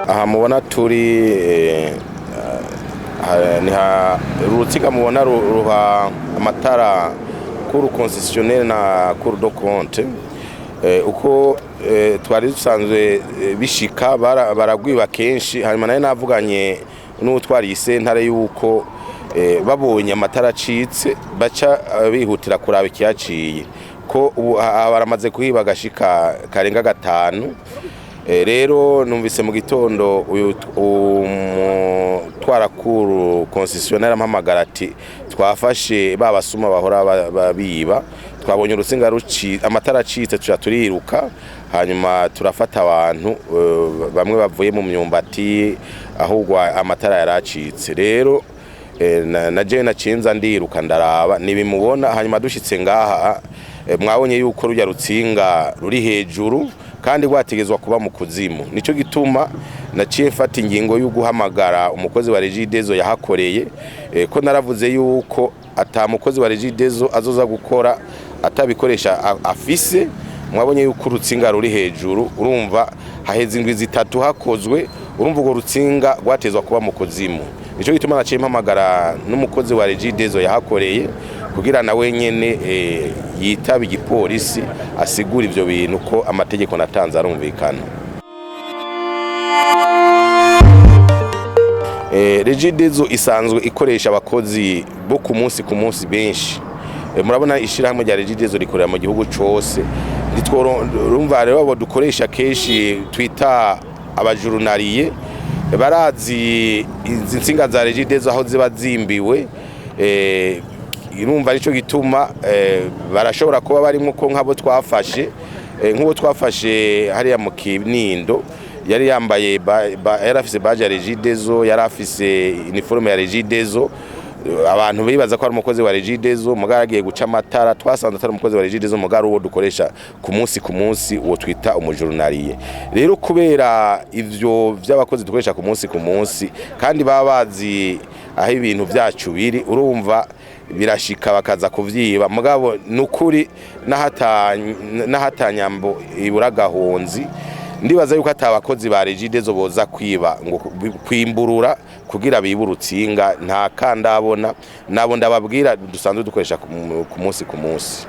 aha mubona turi urutsinga mubona ruha amatara kuri concessionnaire na kuri do compte uko twari dusanzwe bishika baragwiba kenshi hanyuma nayo navuganye n'utwari isentare yuko babonye amatara acitse baca bihutira kuraba ikiyaciye ko baramaze kuhiba gashika karenga 5. Rero numvise mu gitondo uyu twarakuru concessionnaire ampamagara ati twafashe babasuma bahora babiba twabonye urutsinga amatara acitse tuja turiruka hanyuma turafata abantu bamwe bavuye mu myumbati ahubwo amatara yaracitse. Rero naje nacinza ndiruka ndaraba nibimubona hanyuma dushitse ngaha mwabonye yuko rujya rutsinga ruri hejuru kandi rwategezwa kuba mu kuzimu. Nico gituma naciye mfata ingingo yo guhamagara umukozi wa Regideso yahakoreye ko naravuze yuko atamukozi wa Regideso azoza gukora atabikoresha afise. Mwabonye yuko urutsinga ruri hejuru, urumva haheze indwi 3 hakozwe, urumva urwo rutsinga rwatezwa kuba mu kuzimu. Nico gituma naciye mpamagara n'umukozi wa Regideso yahakoreye kugira na wenyene yitaba igipolisi asigura ivyo bintu ko amategeko natanze arumvikana. Regideso isanzwe ikoresha abakozi bo ku munsi benshi. Murabona ishirahamwe rya Regideso rikorera mu gihugu cose. Urumva rero abo dukoresha kenshi twita abajurunariye barazi insinga za Regideso aho ziba zimbiwe. Irumva arico gituma barashobora kuba barimo ko nk'abo twafashe nk'uwo twafashe hariya mu Kinindo yari yambaye yarafise badge ya Regideso, yarafise uniforme ya Regideso. Abantu bibaza ko ari umukozi wa Regideso mugaragiye guca amatara, twasanze atari umukozi wa Regideso mugaro uwo dukoresha ku munsi uwo twita umujurunariye. Rero kubera ivyo by'abakozi dukoresha ku munsi kandi baba bazi aho ibintu byacu biri, urumva birashika bakaza kuvyiba mugabo nukuri nahatanyambo iburagahonzi. Ndibaza yuko atabakozi ba Regideso boza kwiba ngo kwimburura kugira biburutsinga nta kandabona nabo ndababwira dusanzwe dukoresha ku munsi.